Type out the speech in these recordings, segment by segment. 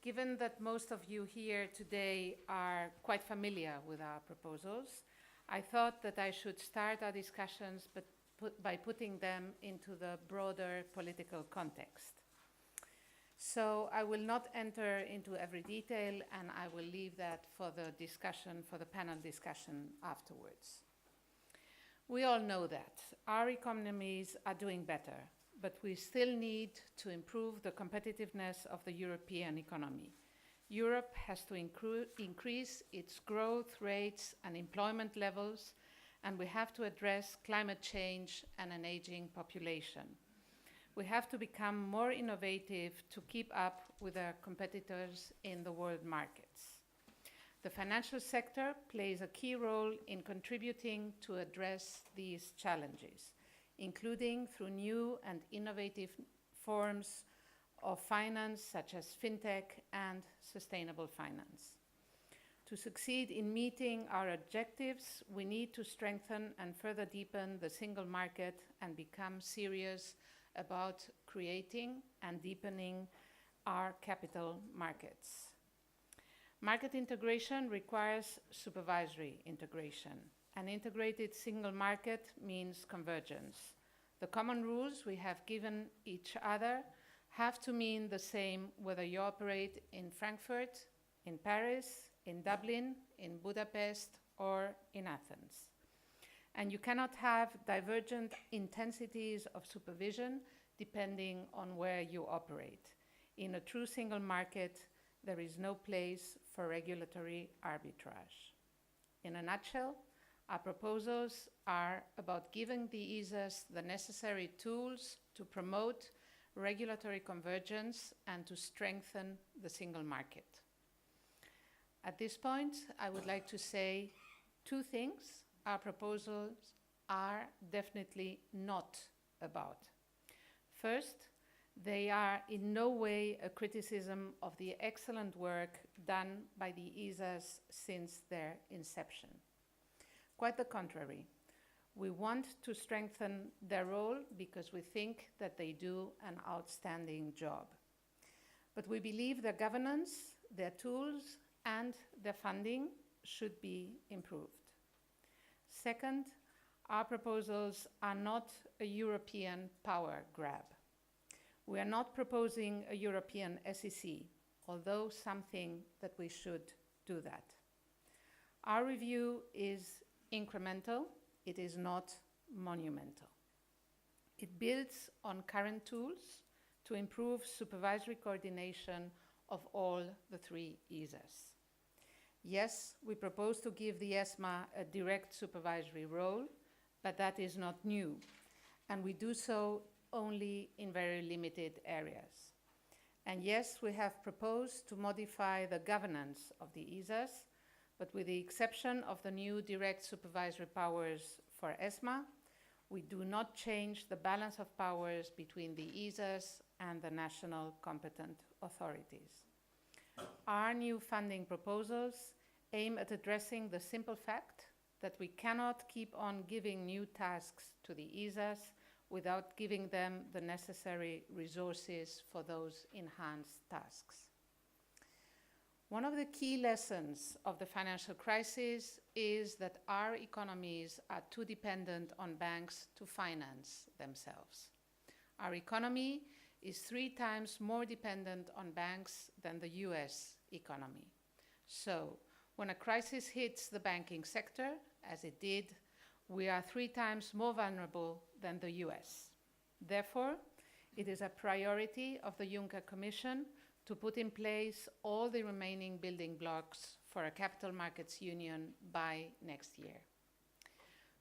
Given that most of you here today are quite familiar with our proposals, I thought that I should start our discussions by putting them into the broader political context. So I will not enter into every detail, and I will leave that for the discussion, for the panel discussion afterwards. We all know that our economies are doing better, but we still need to improve the competitiveness of the European economy. Europe has to increase its growth rates and employment levels, and we have to address climate change and an aging population. We have to become more innovative to keep up with our competitors in the world markets. The financial sector plays a key role in contributing to address these challenges, including through new and innovative forms of finance, such as fintech and sustainable finance. To succeed in meeting our objectives, we need to strengthen and further deepen the single market and become serious about creating and deepening our capital markets. Market integration requires supervisory integration. An integrated single market means convergence. The common rules we have given each other have to mean the same whether you operate in Frankfurt, in Paris, in Dublin, in Budapest, or in Athens. And you cannot have divergent intensities of supervision depending on where you operate. In a true single market, there is no place for regulatory arbitrage. In a nutshell, our proposals are about giving the ESAs the necessary tools to promote regulatory convergence and to strengthen the single market. At this point, I would like to say two things our proposals are definitely not about. First, they are in no way a criticism of the excellent work done by the ESAs since their inception. Quite the contrary. We want to strengthen their role because we think that they do an outstanding job. But we believe their governance, their tools, and their funding should be improved. Second, our proposals are not a European power grab. We are not proposing a European SEC, although something that we should do that. Our review is incremental, it is not monumental. It builds on current tools to improve supervisory coordination of all the three ESAs. Yes, we propose to give the ESMA a direct supervisory role, but that is not new, and we do so only in very limited areas. And yes, we have proposed to modify the governance of the ESAs, but with the exception of the new direct supervisory powers for ESMA, we do not change the balance of powers between the ESAs and the national competent authorities. Our new funding proposals aim at addressing the simple fact that we cannot keep on giving new tasks to the ESAs without giving them the necessary resources for those enhanced tasks. One of the key lessons of the financial crisis is that our economies are too dependent on banks to finance themselves. Our economy is 3 times more dependent on banks than the US economy. So, when a crisis hits the banking sector, as it did, we are 3 times more vulnerable than the US. Therefore, it is a priority of the Juncker Commission to put in place all the remaining building blocks for a capital markets union by next year.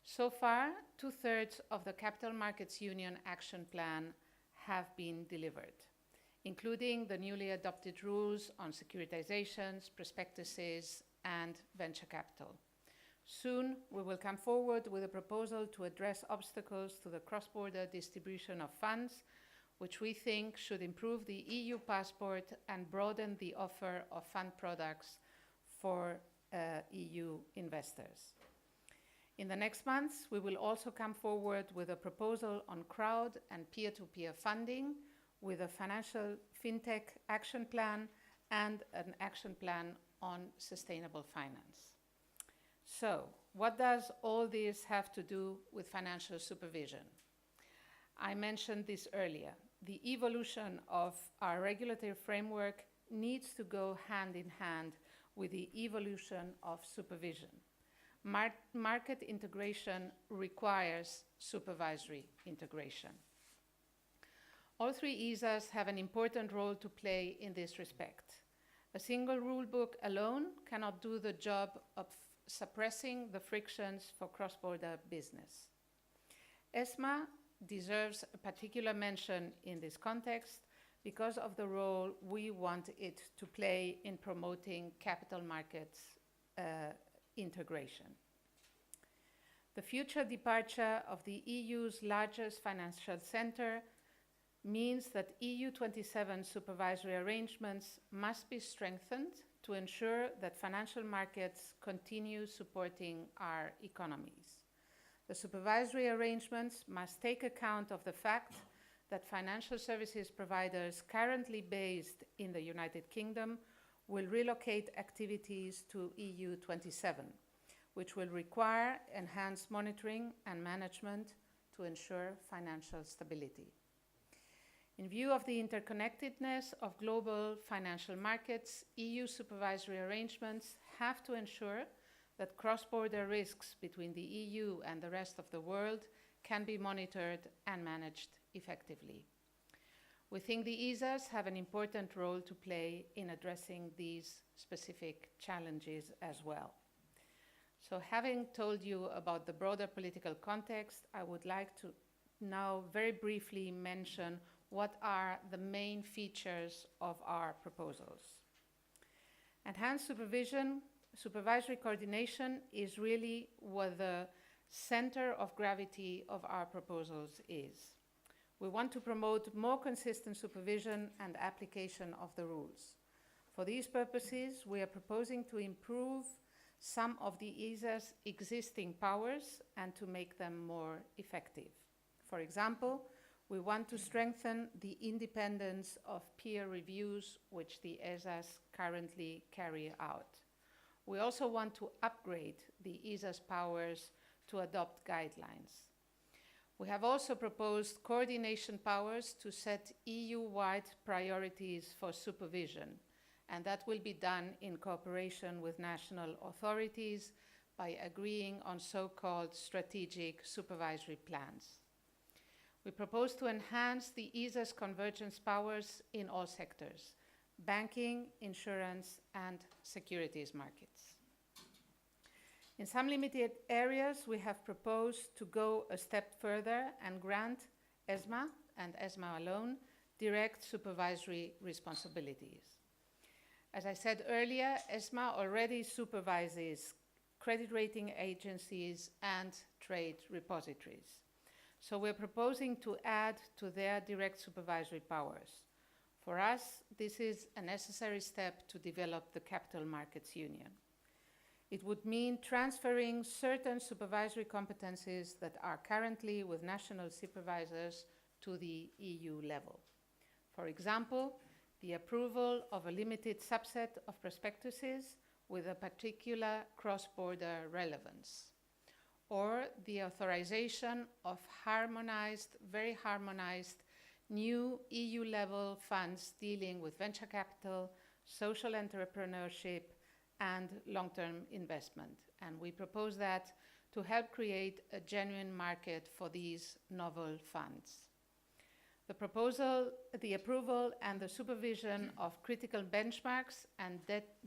So far, 2/3 of the Capital Markets Union Action Plan have been delivered, including the newly adopted rules on securitizations, prospectuses, and venture capital. Soon, we will come forward with a proposal to address obstacles to the cross-border distribution of funds, which we think should improve the EU passport and broaden the offer of fund products for EU investors. In the next months, we will also come forward with a proposal on crowd and peer-to-peer funding, with a financial fintech action plan, and an action plan on sustainable finance. So, what does all this have to do with financial supervision? I mentioned this earlier. The evolution of our regulatory framework needs to go hand in hand with the evolution of supervision. Market integration requires supervisory integration. All three ESAs have an important role to play in this respect. A single rule book alone cannot do the job of suppressing the frictions for cross-border business. ESMA deserves a particular mention in this context because of the role we want it to play in promoting capital markets integration. The future departure of the EU's largest financial center means that EU 27 supervisory arrangements must be strengthened to ensure that financial markets continue supporting our economies. The supervisory arrangements must take account of the fact that financial services providers currently based in the United Kingdom will relocate activities to EU 27, which will require enhanced monitoring and management to ensure financial stability. In view of the interconnectedness of global financial markets, EU supervisory arrangements have to ensure that cross-border risks between the EU and the rest of the world can be monitored and managed effectively. We think the ESAs have an important role to play in addressing these specific challenges as well. So having told you about the broader political context, I would like to now very briefly mention what are the main features of our proposals. Enhanced supervisory coordination is really what the center of gravity of our proposals is. We want to promote more consistent supervision and application of the rules. For these purposes, we are proposing to improve some of the ESA's existing powers and to make them more effective. For example, we want to strengthen the independence of peer reviews, which the ESAs currently carry out. We also want to upgrade the ESA's powers to adopt guidelines. We have also proposed coordination powers to set EU-wide priorities for supervision, and that will be done in cooperation with national authorities by agreeing on so-called strategic supervisory plans. We propose to enhance the ESA's convergence powers in all sectors: banking, insurance, and securities markets. In some limited areas, we have proposed to go a step further and grant ESMA, and ESMA alone, direct supervisory responsibilities. As I said earlier, ESMA already supervises credit rating agencies and trade repositories. So we're proposing to add to their direct supervisory powers. For us, this is a necessary step to develop the Capital Markets Union. It would mean transferring certain supervisory competencies that are currently with national supervisors to the EU level. For example, the approval of a limited subset of prospectuses with a particular cross-border relevance, or the authorization of very harmonized new EU-level funds dealing with venture capital, social entrepreneurship, and long-term investment. And we propose that to help create a genuine market for these novel funds. The approval and the supervision of critical benchmarks and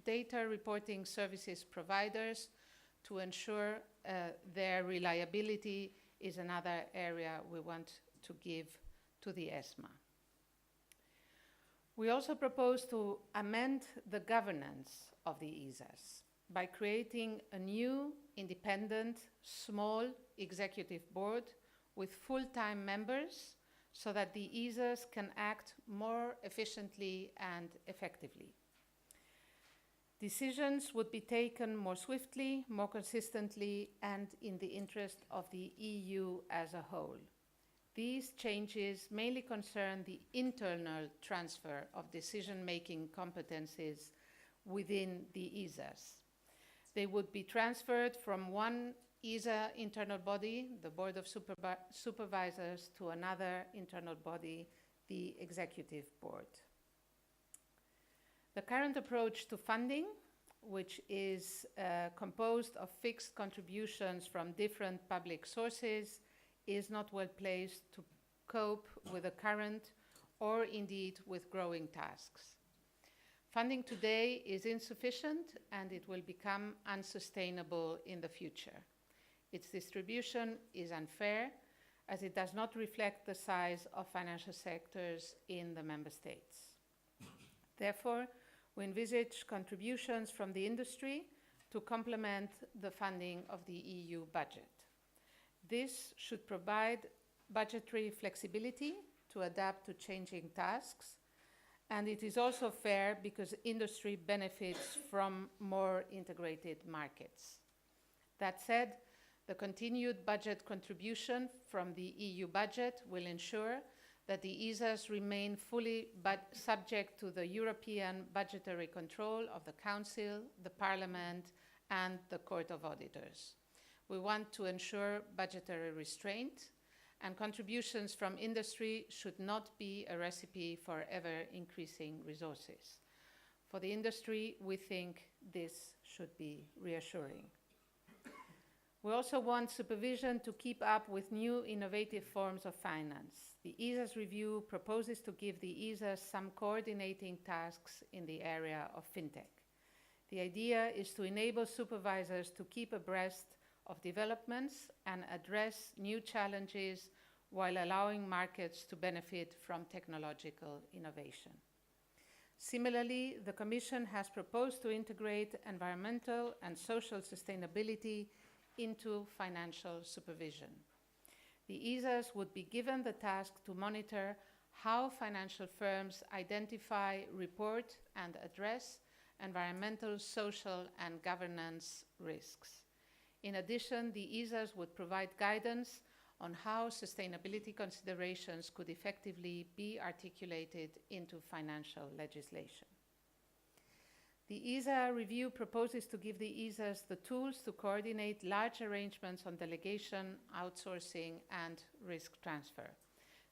data reporting services providers to ensure their reliability is another area we want to give to the ESMA. We also propose to amend the governance of the ESAs by creating a new, independent, small executive board with full-time members so that the ESAs can act more efficiently and effectively. Decisions would be taken more swiftly, more consistently, and in the interest of the EU as a whole. These changes mainly concern the internal transfer of decision-making competencies within the ESAs. They would be transferred from one ESA internal body, the Board of Supervisors, to another internal body, the Executive Board. The current approach to funding, which is composed of fixed contributions from different public sources, is not well placed to cope with the current or indeed with growing tasks. Funding today is insufficient and it will become unsustainable in the future. Its distribution is unfair as it does not reflect the size of financial sectors in the member states. Therefore, we envisage contributions from the industry to complement the funding of the EU budget. This should provide budgetary flexibility to adapt to changing tasks, and it is also fair because industry benefits from more integrated markets. That said, the continued budget contribution from the EU budget will ensure that the ESAs remain fully subject to the European budgetary control of the Council, the Parliament, and the Court of Auditors. We want to ensure budgetary restraint, and contributions from industry should not be a recipe for ever-increasing resources. For the industry, we think this should be reassuring. We also want supervision to keep up with new innovative forms of finance. The ESA's review proposes to give the ESAs some coordinating tasks in the area of fintech. The idea is to enable supervisors to keep abreast of developments and address new challenges while allowing markets to benefit from technological innovation. Similarly, the Commission has proposed to integrate environmental and social sustainability into financial supervision. The ESAs would be given the task to monitor how financial firms identify, report, and address environmental, social, and governance risks. In addition, the ESAs would provide guidance on how sustainability considerations could effectively be articulated into financial legislation. The ESA review proposes to give the ESAs the tools to coordinate large arrangements on delegation, outsourcing, and risk transfer.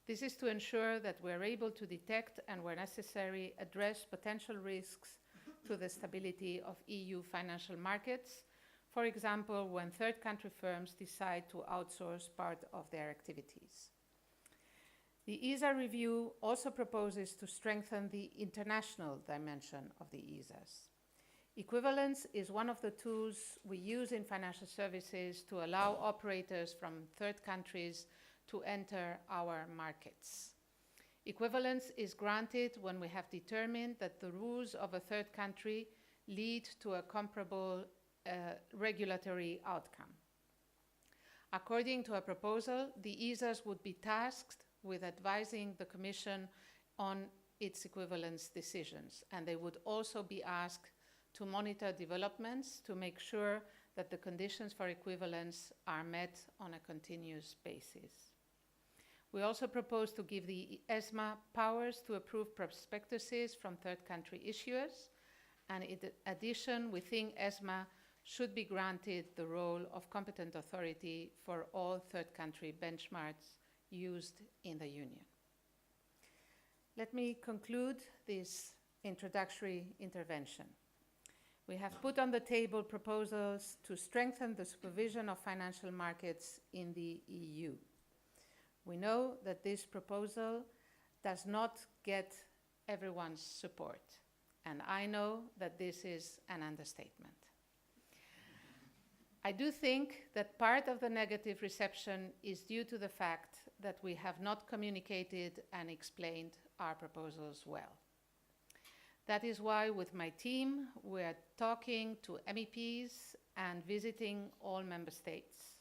This is to ensure that we're able to detect and, where necessary, address potential risks to the stability of EU financial markets, for example, when third country firms decide to outsource part of their activities. The ESA review also proposes to strengthen the international dimension of the ESAs. Equivalence is one of the tools we use in financial services to allow operators from third countries to enter our markets. Equivalence is granted when we have determined that the rules of a third country lead to a comparable regulatory outcome. According to a proposal, the ESAs would be tasked with advising the Commission on its equivalence decisions, and they would also be asked to monitor developments to make sure that the conditions for equivalence are met on a continuous basis. We also propose to give the ESMA powers to approve prospectuses from third country issuers, and in addition, we think ESMA should be granted the role of competent authority for all third country benchmarks used in the Union. Let me conclude this introductory intervention. We have put on the table proposals to strengthen the supervision of financial markets in the EU. We know that this proposal does not get everyone's support, and I know that this is an understatement. I do think that part of the negative reception is due to the fact that we have not communicated and explained our proposals well. That is why, with my team, we are talking to MEPs and visiting all member states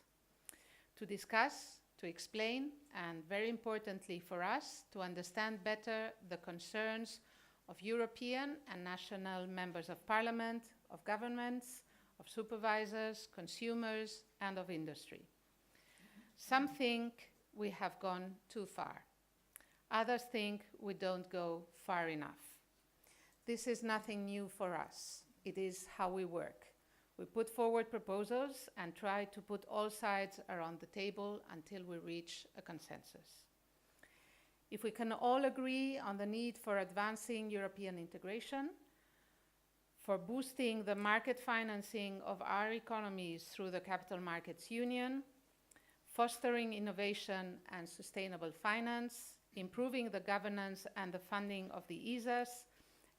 to discuss, to explain, and very importantly for us, to understand better the concerns of European and national members of parliament, of governments, of supervisors, consumers, and of industry. Some think we have gone too far. Others think we don't go far enough. This is nothing new for us. It is how we work. We put forward proposals and try to put all sides around the table until we reach a consensus. If we can all agree on the need for advancing European integration, for boosting the market financing of our economies through the Capital Markets Union, fostering innovation and sustainable finance, improving the governance and the funding of the ESAs,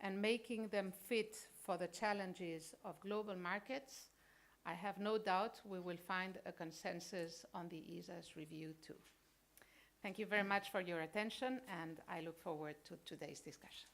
and making them fit for the challenges of global markets, I have no doubt we will find a consensus on the ESAs review too. Thank you very much for your attention, and I look forward to today's discussion.